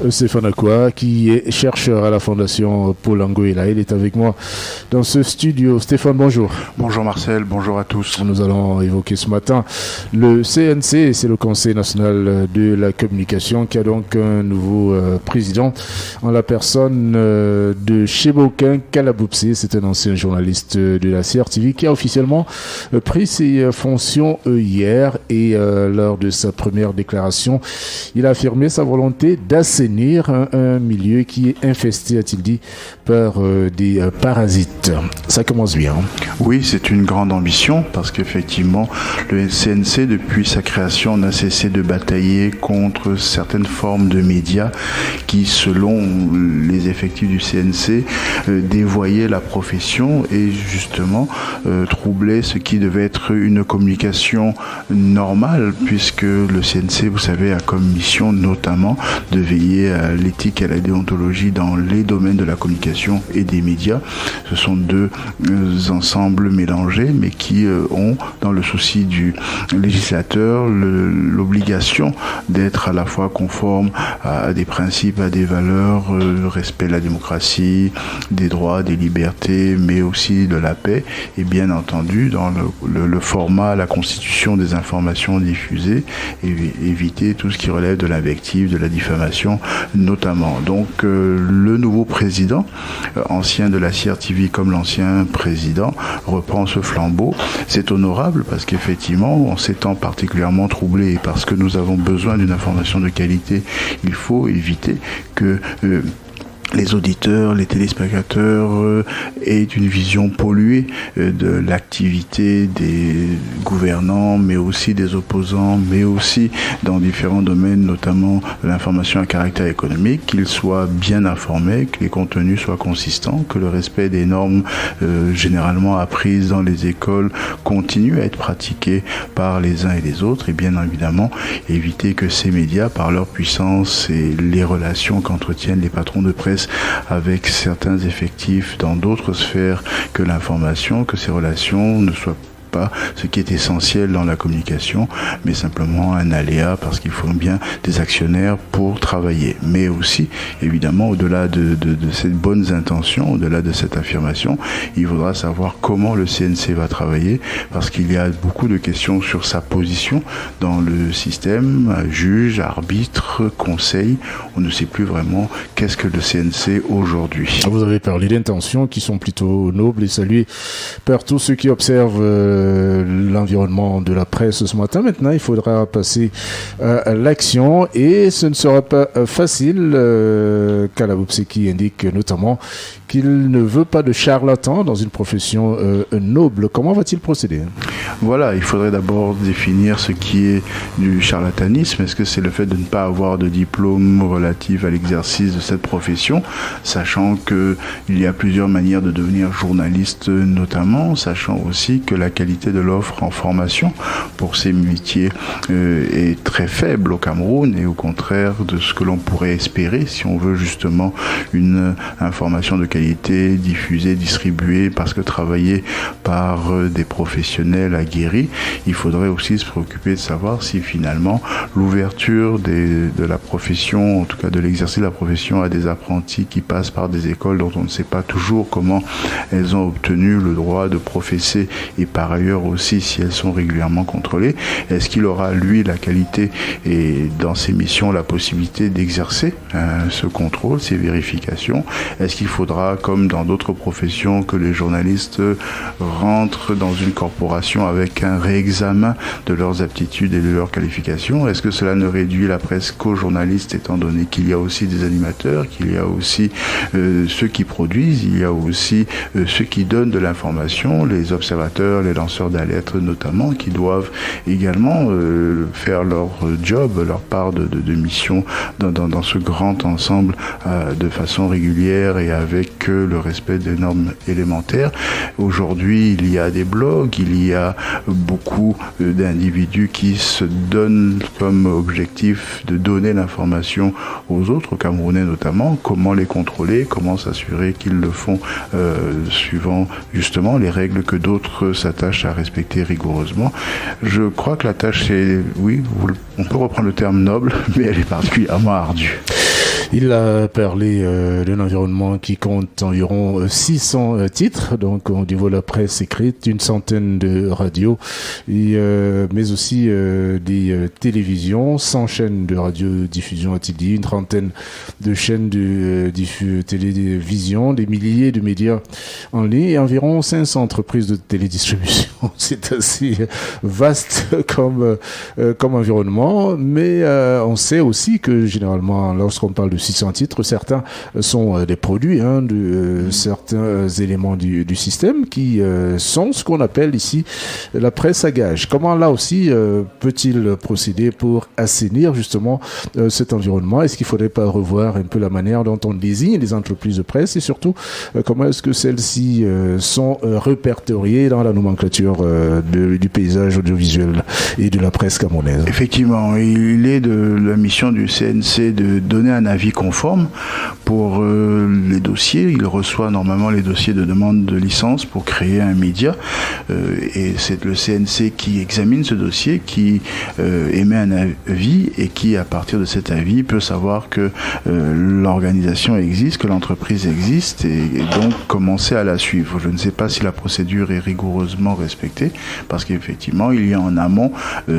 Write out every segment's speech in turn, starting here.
Stéphane Akwa, qui est chercheur à la Fondation Paul Angoïla. Il est avec moi dans ce studio. Stéphane, bonjour. Bonjour Marcel, bonjour à tous. Nous allons évoquer ce matin le CNC, c'est le Conseil national de la communication, qui a donc un nouveau président en la personne de Chebokin Kalaboupse. C'est un ancien journaliste de la CRTV qui a officiellement pris ses fonctions hier, et lors de sa première déclaration, il a affirmé sa volonté d'assainir un milieu qui est infesté, a-t-il dit, par des parasites. Ça commence bien. Oui, c'est une grande ambition parce qu'effectivement, le CNC, depuis sa création, n'a cessé de batailler contre certaines formes de médias qui, selon les effectifs du CNC, dévoyaient la profession et justement troublaient ce qui devait être une communication normale, puisque le CNC, vous savez, a comme mission notamment de veiller à l'éthique et à la déontologie dans les domaines de la communication et des médias. Ce sont deux ensembles mélangés, mais qui ont, dans le souci du législateur, l'obligation d'être à la fois conforme à des principes, à des valeurs, le respect de la démocratie, des droits, des libertés, mais aussi de la paix, et bien entendu dans le format, la constitution des informations diffusées, et éviter tout ce qui relève de l'invective, de la diffamation notamment. Donc le nouveau président, ancien de la CRTV comme l'ancien président, reprend ce flambeau. C'est honorable parce qu'effectivement, en ces temps particulièrement troublés et parce que nous avons besoin d'une information de qualité, il faut éviter que les auditeurs, les téléspectateurs aient une vision polluée de l'activité des gouvernants, mais aussi des opposants, mais aussi dans différents domaines, notamment l'information à caractère économique, qu'ils soient bien informés, que les contenus soient consistants, que le respect des normes généralement apprises dans les écoles continue à être pratiqué par les uns et les autres, et bien évidemment éviter que ces médias, par leur puissance et les relations qu'entretiennent les patrons de presse avec certains effectifs dans d'autres sphères que l'information, que ces relations ne soient pas ce qui est essentiel dans la communication, mais simplement un aléa, parce qu'il faut bien des actionnaires pour travailler. Mais aussi, évidemment, au-delà de ces bonnes intentions, au-delà de cette affirmation, il faudra savoir comment le CNC va travailler, parce qu'il y a beaucoup de questions sur sa position dans le système, juge, arbitre, conseil. On ne sait plus vraiment qu'est-ce que le CNC aujourd'hui. Vous avez parlé d'intentions qui sont plutôt nobles et saluées par tous ceux qui observent l'environnement de la presse ce matin. Maintenant, il faudra passer à l'action, et ce ne sera pas facile. Kalaboupse qui indique notamment qu'il ne veut pas de charlatans dans une profession noble. Comment va-t-il procéder ? Voilà, il faudrait d'abord définir ce qui est du charlatanisme. Est-ce que c'est le fait de ne pas avoir de diplôme relatif à l'exercice de cette profession, sachant qu'il y a plusieurs manières de devenir journaliste notamment, sachant aussi que la qualité de l'offre en formation pour ces métiers est très faible au Cameroun, et au contraire de ce que l'on pourrait espérer si on veut justement une information de qualité diffusée, distribuée, parce que travaillée par des professionnels aguerris. Il faudrait aussi se préoccuper de savoir si finalement l'ouverture de la profession, en tout cas de l'exercice de la profession, à des apprentis qui passent par des écoles dont on ne sait pas toujours comment elles ont obtenu le droit de professer, et par ailleurs aussi si elles sont régulièrement contrôlées, est-ce qu'il aura lui la qualité et dans ses missions la possibilité d'exercer ce contrôle, ces vérifications? Est-ce qu'il faudra, comme dans d'autres professions, que les journalistes rentrent dans une corporation avec un réexamen de leurs aptitudes et de leurs qualifications? Est-ce que cela ne réduit la presse qu'aux journalistes, étant donné qu'il y a aussi des animateurs, qu'il y a aussi ceux qui produisent, il y a aussi ceux qui donnent de l'information, les observateurs, les lanceurs d'alerte notamment, qui doivent également faire leur job, leur part de mission dans ce grand ensemble de façon régulière et avec le respect des normes élémentaires. Aujourd'hui, il y a des blogs, il y a beaucoup d'individus qui se donnent comme objectif de donner l'information aux autres, aux Camerounais notamment, comment les contrôler, comment s'assurer qu'ils le font suivant justement les règles que d'autres s'attachent à respecter rigoureusement. Je crois que la tâche est, oui, on peut reprendre le terme noble, mais elle est particulièrement ardue. Il a parlé d'un environnement qui compte environ 600 titres, donc au niveau de la presse écrite, une centaine de radios, mais aussi des télévisions, 100 chaînes de radiodiffusion, a-t-il dit, une trentaine de chaînes de télévision, des milliers de médias en ligne et environ 500 entreprises de télédistribution. C'est assez vaste comme environnement, mais on sait aussi que généralement, lorsqu'on parle de 600 titres, certains sont des produits de certains éléments du système qui sont ce qu'on appelle ici la presse à gage. Comment là aussi peut-il procéder pour assainir justement cet environnement? Est-ce qu'il ne faudrait pas revoir un peu la manière dont on désigne les entreprises de presse et surtout comment est-ce que celles-ci sont répertoriées dans la nomenclature du paysage audiovisuel et de la presse camerounaise? Effectivement, il est de la mission du CNC de donner un avis conforme pour les dossiers. Il reçoit normalement les dossiers de demande de licence pour créer un média et c'est le CNC qui examine ce dossier, qui émet un avis et qui, à partir de cet avis, peut savoir que l'organisation existe, que l'entreprise existe et donc commencer à la suivre. Je ne sais pas si la procédure est rigoureusement respectée parce qu'effectivement, il y a en amont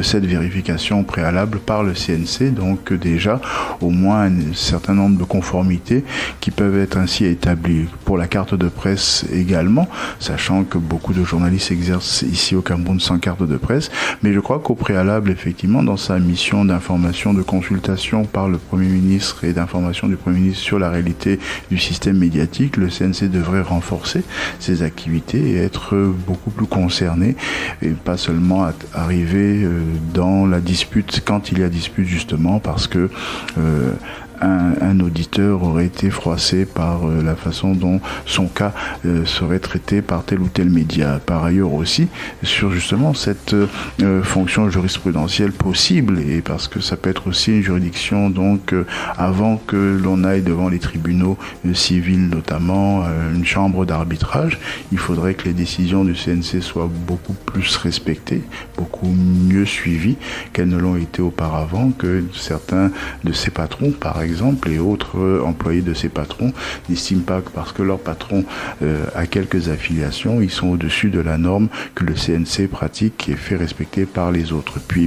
cette vérification préalable par le CNC, donc déjà au moins un certain nombre de conformités qui peuvent être ainsi établies. Pour la carte de presse également, sachant que beaucoup de journalistes exercent ici au Cameroun sans carte de presse, mais je crois qu'au préalable, effectivement, dans sa mission d'information, de consultation par le Premier ministre et d'information du Premier ministre sur la réalité du système médiatique, le CNC devrait renforcer ses activités et être beaucoup plus concerné et pas seulement arriver dans la dispute quand il y a dispute, justement parce que un auditeur aurait été froissé par la façon dont son cas serait traité par tel ou tel média. Par ailleurs aussi, sur justement cette fonction jurisprudentielle possible, et parce que ça peut être aussi une juridiction, donc avant que l'on aille devant les tribunaux civils, notamment une chambre d'arbitrage, il faudrait que les décisions du CNC soient beaucoup plus respectées, beaucoup mieux suivies qu'elles ne l'ont été auparavant, que certains de ses patrons, par exemple, et autres employés de ces patrons n'estiment pas que parce que leur patron a quelques affiliations, ils sont au-dessus de la norme que le CNC pratique et fait respecter par les autres. Puis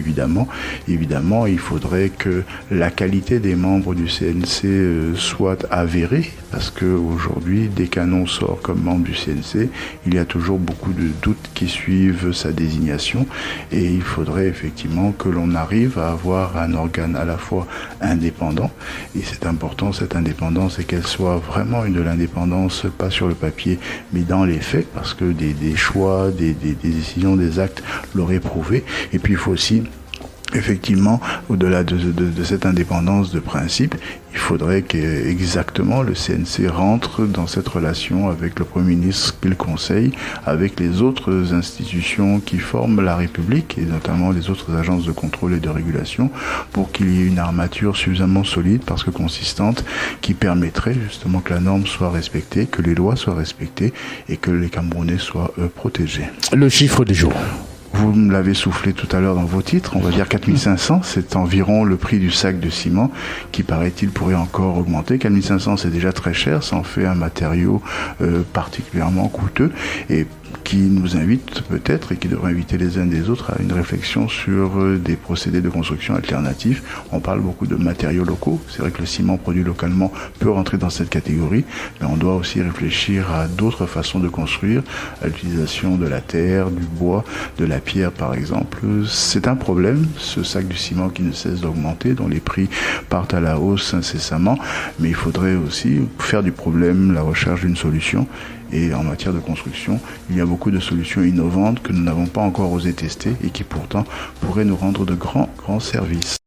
évidemment, il faudrait que la qualité des membres du CNC soit avérée, parce qu'aujourd'hui, dès qu'un nom sort comme membre du CNC, il y a toujours beaucoup de doutes qui suivent sa désignation, et il faudrait effectivement que l'on arrive à avoir un organe à la fois indépendant, et c'est important cette indépendance, et qu'elle soit vraiment de l'indépendance, pas sur le papier, mais dans les faits, parce que des choix, des décisions, des actes l'auraient prouvé. Et puis il faut aussi, effectivement, au-delà de cette indépendance de principe, il faudrait qu'exactement le CNC rentre dans cette relation avec le Premier ministre qu'il conseille, avec les autres institutions qui forment la République, et notamment les autres agences de contrôle et de régulation, pour qu'il y ait une armature suffisamment solide, parce que consistante, qui permettrait justement que la norme soit respectée, que les lois soient respectées, et que les Camerounais soient protégés. Le chiffre du jour. Vous me l'avez soufflé tout à l'heure dans vos titres, on va dire 4500, c'est environ le prix du sac de ciment qui, paraît-il, pourrait encore augmenter. 4500, c'est déjà très cher, ça en fait un matériau particulièrement coûteux et qui nous invite peut-être, et qui devrait inviter les uns des autres, à une réflexion sur des procédés de construction alternatifs. On parle beaucoup de matériaux locaux, c'est vrai que le ciment produit localement peut rentrer dans cette catégorie, mais on doit aussi réfléchir à d'autres façons de construire, à l'utilisation de la terre, du bois, de la pierre par exemple. C'est un problème, ce sac du ciment qui ne cesse d'augmenter, dont les prix partent à la hausse incessamment, mais il faudrait aussi faire du problème la recherche d'une solution. Et en matière de construction, il y a beaucoup de solutions innovantes que nous n'avons pas encore osé tester et qui pourtant pourraient nous rendre de grands services.